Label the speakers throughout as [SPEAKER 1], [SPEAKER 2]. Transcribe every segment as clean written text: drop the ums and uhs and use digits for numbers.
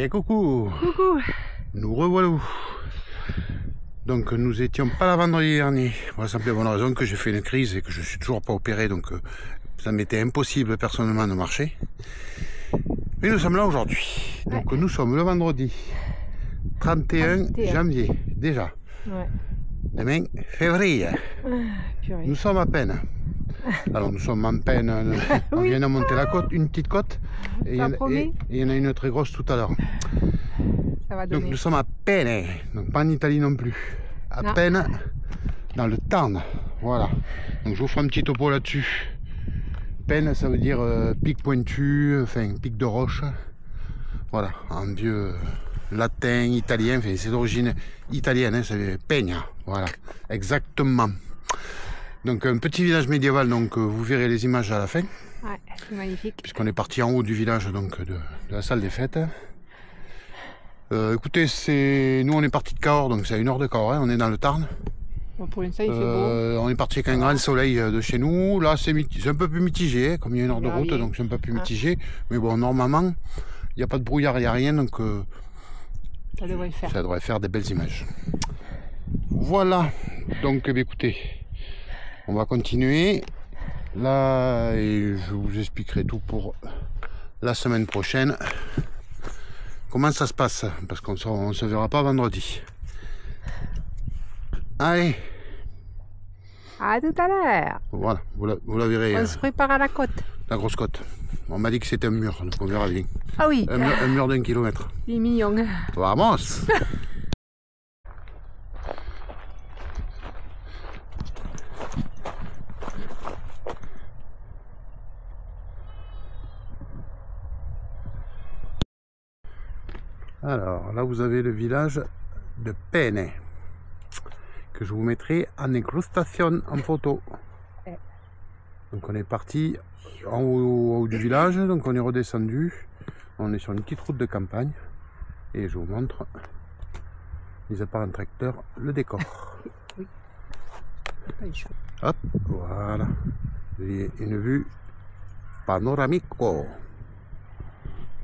[SPEAKER 1] Et coucou.
[SPEAKER 2] Coucou.
[SPEAKER 1] Nous revoilà. Donc nous étions pas là vendredi dernier. Pour la simple et bonne raison que j'ai fait une crise et que je suis toujours pas opéré. Donc ça m'était impossible personnellement de marcher. Mais nous sommes là aujourd'hui. Donc nous sommes le vendredi 31 janvier déjà.
[SPEAKER 2] Ouais.
[SPEAKER 1] Demain février. Nous sommes à peine. Alors nous sommes en peine. On vient de monter la côte, une petite côte. Et il y en a une très grosse tout à l'heure. Donc nous sommes à peine, donc pas en Italie non plus, à peine dans le Tarn, voilà. Donc je vous ferai un petit topo là-dessus. Peine, ça veut dire pic pointu, enfin pic de roche, voilà, en vieux latin, italien, enfin, c'est d'origine italienne, hein, c'est Peña, voilà, exactement. Donc un petit village médiéval, donc vous verrez les images à la fin.
[SPEAKER 2] Ouais, c'est magnifique.
[SPEAKER 1] Puisqu'on est parti en haut du village, donc de la salle des fêtes. Écoutez, nous on est parti de Cahors, donc c'est à 1 heure de Cahors, hein, on est dans le Tarn.
[SPEAKER 2] Bon, pour l'instant il fait beau.
[SPEAKER 1] On est parti avec un grand soleil de chez nous. Là c'est un peu plus mitigé, hein, comme il y a 1 heure de route, donc c'est un peu plus mitigé. Mais bon, normalement, il n'y a pas de brouillard, il n'y a rien, donc
[SPEAKER 2] ça devrait le faire.
[SPEAKER 1] Ça devrait faire des belles images. Voilà, donc eh bien, écoutez, on va continuer. Là, et je vous expliquerai tout pour la semaine prochaine. Comment ça se passe? Parce qu'on ne se verra pas vendredi. Allez.
[SPEAKER 2] À tout à l'heure.
[SPEAKER 1] Voilà, vous la verrez.
[SPEAKER 2] On se prépare à la côte.
[SPEAKER 1] La grosse côte. On m'a dit que c'était un mur, donc on verra bien.
[SPEAKER 2] Ah oui.
[SPEAKER 1] Un mur d'1 kilomètre.
[SPEAKER 2] Il est mignon.
[SPEAKER 1] Vamos. Alors là vous avez le village de Peine que je vous mettrai en incrustation en photo. Donc on est parti en haut du village, donc on est redescendu, on est sur une petite route de campagne et je vous montre, mis à part un tracteur, le décor.
[SPEAKER 2] Oui.
[SPEAKER 1] Hop, voilà, vous avez une vue panoramique.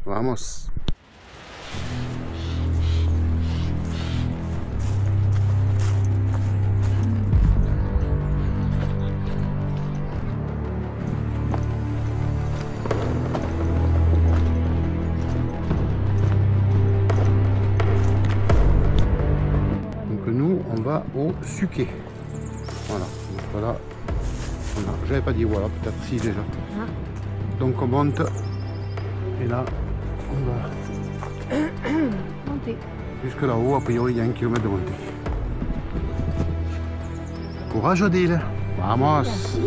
[SPEAKER 1] Vamos. Donc nous on va au Suquet. Voilà, donc voilà. J'avais pas dit voilà, peut-être si déjà. Donc on monte et là on va
[SPEAKER 2] monter.
[SPEAKER 1] Jusque là-haut, a priori il y a 1 kilomètre de montée. Courage Odile. Vamos.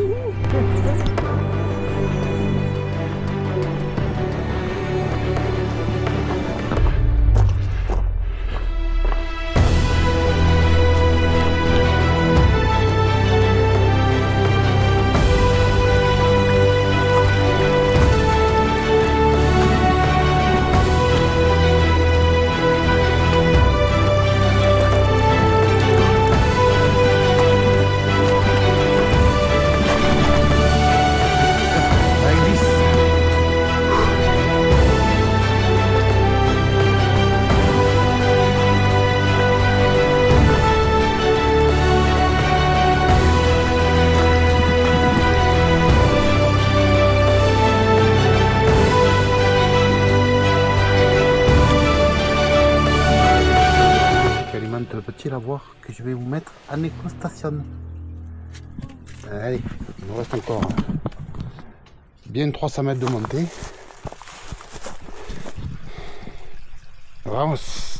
[SPEAKER 1] Le petit lavoir que je vais vous mettre en incrustation. Allez, il nous reste encore bien 300 mètres de montée. Vamos.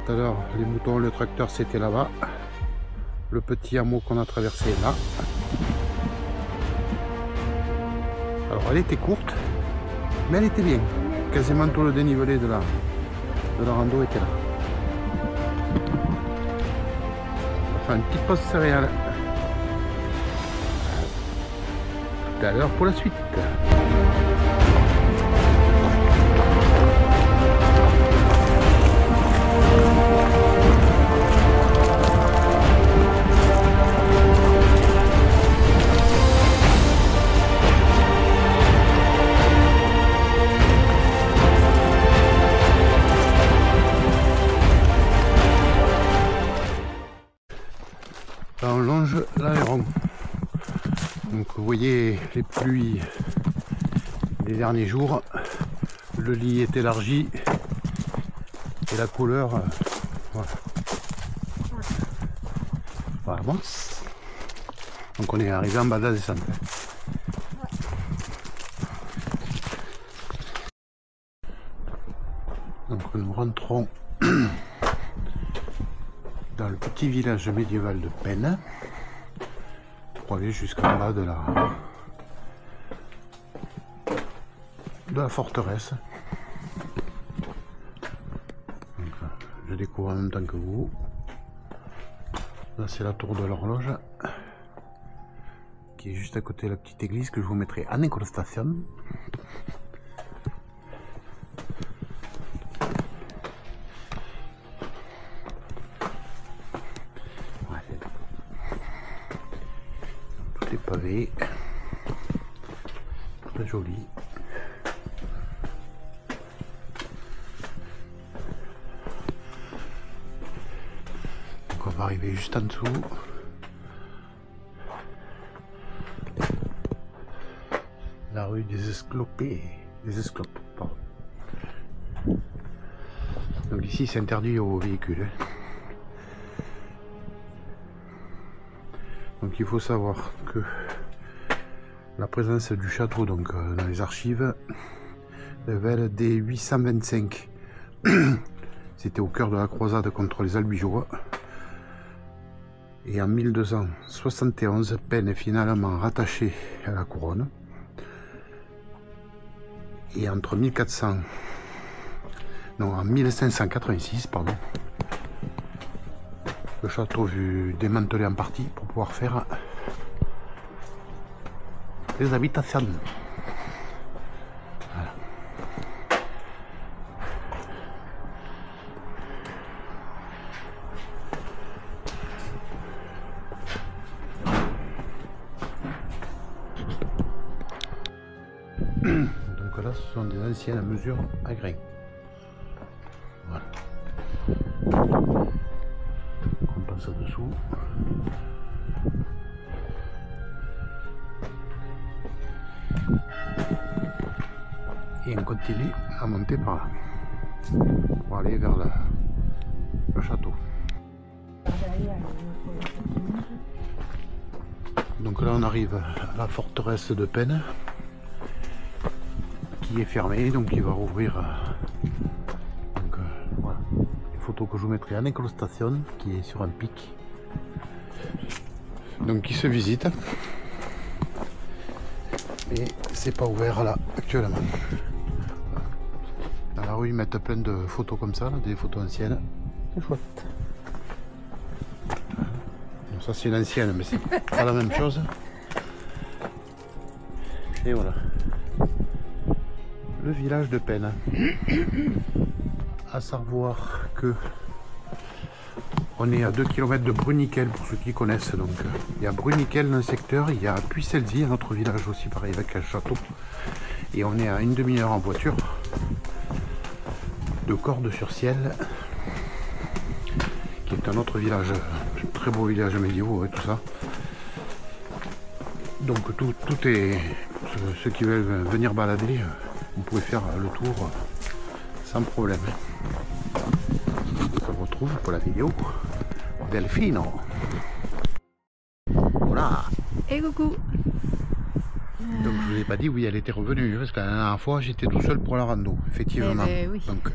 [SPEAKER 1] Tout à l'heure, les moutons, le tracteur c'était là-bas. Le petit hameau qu'on a traversé est là. Alors elle était courte, mais elle était bien. Quasiment tout le dénivelé de de la rando était là. On va faire une petite pause céréale. Tout à l'heure pour la suite. On longe l'Aveyron. Donc vous voyez les pluies des derniers jours, le lit est élargi et la couleur voilà. Voilà, bon. Donc on est arrivé en bas de la descente. Donc nous rentrons dans le petit village médiéval de Penne pour aller jusqu'en bas de la forteresse. Donc, je découvre en même temps que vous. Là c'est la tour de l'horloge qui est juste à côté de la petite église que je vous mettrai en incrustation. Pavé, très joli. Donc on va arriver juste en dessous. La rue des Esclopés. Des Esclopes, pardon. Donc ici c'est interdit aux véhicules. Donc il faut savoir que la présence du château donc dans les archives révèle dès 825. C'était au cœur de la croisade contre les Albigeois. Et en 1271, Penne est finalement rattaché à la couronne. Et entre 1586, pardon, le château fut démantelé en partie pour pouvoir faire des habitations. Voilà. Donc là, ce sont des anciennes mesures à grains. Voilà. On passe dessous. Et on continue à monter par là pour aller vers le château. Donc là on arrive à la forteresse de Penne qui est fermée, donc il va rouvrir. Donc voilà, une photo que je vous mettrai en incrustation qui est sur un pic, donc qui se visite. Et c'est pas ouvert là actuellement. Dans la rue ils mettent plein de photos comme ça, là, des photos anciennes. C'est chouette. Bon, ça c'est l'ancienne mais c'est pas la même chose. Et voilà. Le village de Penne. À savoir que on est à 2 km de Bruniquel pour ceux qui connaissent. Donc il y a Bruniquel dans le secteur, il y a Puy-Selzy, un autre village aussi pareil avec un château. Et on est à une demi-heure en voiture de Cordes-sur-Ciel, qui est un autre village, un très beau village médiéval et tout ça. Donc tout est, ceux qui veulent venir balader, vous pouvez faire le tour sans problème. On se retrouve pour la vidéo Delfino. Voilà.
[SPEAKER 2] Et coucou.
[SPEAKER 1] Donc je vous ai pas dit où elle était revenue, parce que la dernière fois j'étais tout seul pour la rando, effectivement.
[SPEAKER 2] Eh ben, oui.
[SPEAKER 1] Donc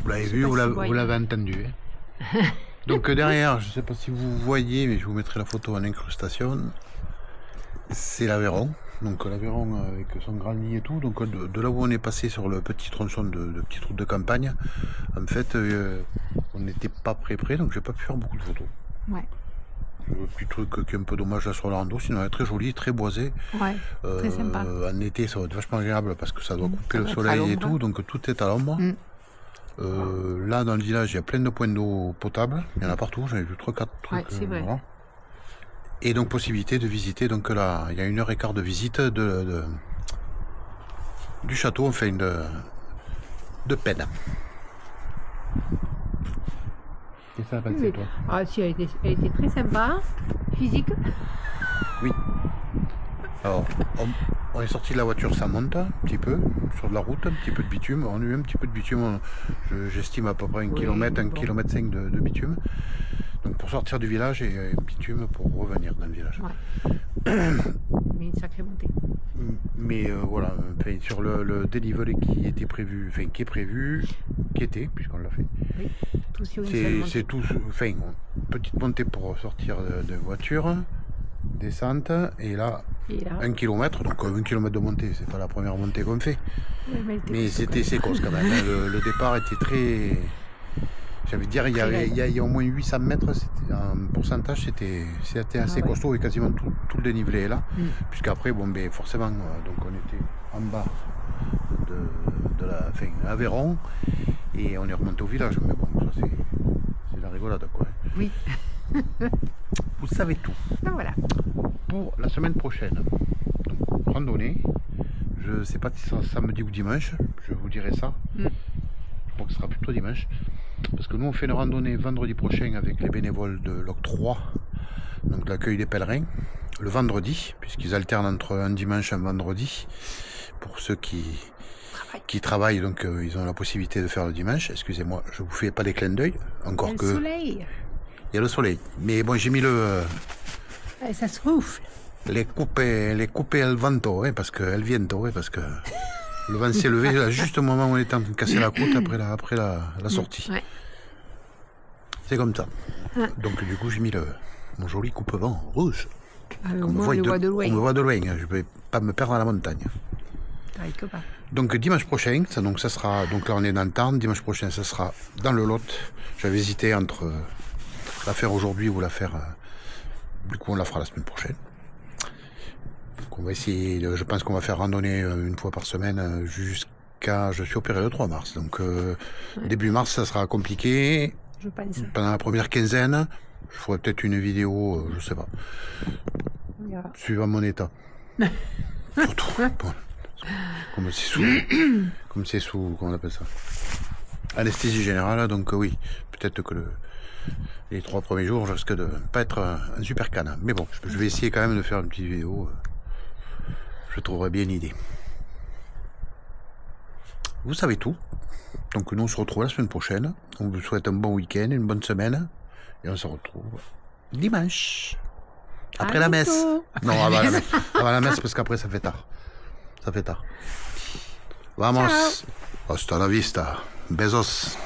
[SPEAKER 1] vous l'avez vu, vous l'avez entendu. Hein. Donc derrière, je sais pas si vous voyez, mais je vous mettrai la photo en incrustation. C'est l'Aveyron, donc l'Aveyron avec son grand lit et tout. Donc de là où on est passé sur le petit tronçon de petite route de campagne, en fait, on n'était pas près, donc j'ai pas pu faire beaucoup de photos.
[SPEAKER 2] Ouais.
[SPEAKER 1] Le petit truc qui est un peu dommage là sur le rando, sinon elle est très jolie, très boisée.
[SPEAKER 2] Ouais, très sympa.
[SPEAKER 1] En été, ça va être vachement agréable parce que ça doit couper le soleil et tout, donc tout est à l'ombre. Là, dans le village, il y a plein de points d'eau potable. Il y en a partout, j'en ai vu 3-4 trucs.
[SPEAKER 2] Ouais, c'est vrai.
[SPEAKER 1] Voilà. Et donc, possibilité de visiter. Donc là, il y a 1h15 de visite du château, enfin de peine. Qu'est-ce que ça a passé, toi?
[SPEAKER 2] Ah, si, elle était très sympa. Physique.
[SPEAKER 1] Oui. Alors, on est sorti de la voiture, ça monte un petit peu sur de la route, un petit peu de bitume. On a eu un petit peu de bitume, j'estime à peu près 1 km, 1,5 km de bitume. Donc pour sortir du village et bitume pour revenir dans le village.
[SPEAKER 2] Ouais. Mais une sacrée montée.
[SPEAKER 1] Mais voilà, sur le dénivelé qui était prévu, enfin qui est prévu, qui était, puisqu'on l'a fait.
[SPEAKER 2] Oui, tout sur une seule montée.
[SPEAKER 1] C'est tout, enfin, petite montée pour sortir de voiture. Descente et là 1 km, donc 1 km de montée, c'est pas la première montée qu'on fait, mais c'était séquence quand même. Le départ était très, j'avais dire il y a au moins 800 mètres, en pourcentage c'était assez costaud et quasiment tout le dénivelé est là, puisqu'après bon ben forcément donc on était en bas de Aveyron et on est remonté au village, mais bon ça c'est la rigolade quoi.
[SPEAKER 2] Oui.
[SPEAKER 1] Vous savez tout.
[SPEAKER 2] Ah, voilà.
[SPEAKER 1] Pour la semaine prochaine, donc, randonnée, je ne sais pas si c'est samedi ou dimanche, je vous dirai ça. Je crois que ce sera plutôt dimanche. Parce que nous on fait une randonnée vendredi prochain avec les bénévoles de l'Octroi, donc l'accueil des pèlerins, le vendredi, puisqu'ils alternent entre un dimanche et un vendredi. Pour ceux qui travaillent, donc ils ont la possibilité de faire le dimanche. Excusez-moi, je vous fais pas des clins d'œil, encore que...
[SPEAKER 2] soleil.
[SPEAKER 1] Il y a le soleil, mais bon j'ai mis
[SPEAKER 2] ça se souffle.
[SPEAKER 1] les coupées al vento, parce qu'elles viennent, parce que le vent s'est levé là, juste au moment où on était en train de casser la croûte après la sortie. Ouais. C'est comme ça. Donc du coup j'ai mis mon joli coupe-vent rouge.
[SPEAKER 2] On me voit de loin.
[SPEAKER 1] On me voit de loin, je ne vais pas me perdre dans la montagne.
[SPEAKER 2] Pas.
[SPEAKER 1] Donc dimanche prochain, ça sera, donc là on est dans le Tarn, dimanche prochain ça sera dans le Lot. J'avais hésité entre la faire aujourd'hui ou la faire, du coup on la fera la semaine prochaine. Donc on va essayer, je pense qu'on va faire randonnée une fois par semaine jusqu'à, je suis opéré le 3 mars, donc début mars ça sera compliqué.
[SPEAKER 2] Je pense.
[SPEAKER 1] Pendant la première quinzaine, je ferai peut-être une vidéo, je sais pas, suivant mon état. Surtout, bon, comme c'est sous, comment on appelle ça, anesthésie générale, donc oui, peut-être que les 3 premiers jours, je risque de pas être un super canne. Mais bon, je vais essayer quand même de faire une petite vidéo. Je trouverai bien une idée. Vous savez tout. Donc nous on se retrouve la semaine prochaine. On vous souhaite un bon week-end, une bonne semaine. Et on se retrouve dimanche. Après la messe. Non, avant la messe. Avant la messe parce qu'après ça fait tard. Ça fait tard. Vamos. Hasta la vista. Besos.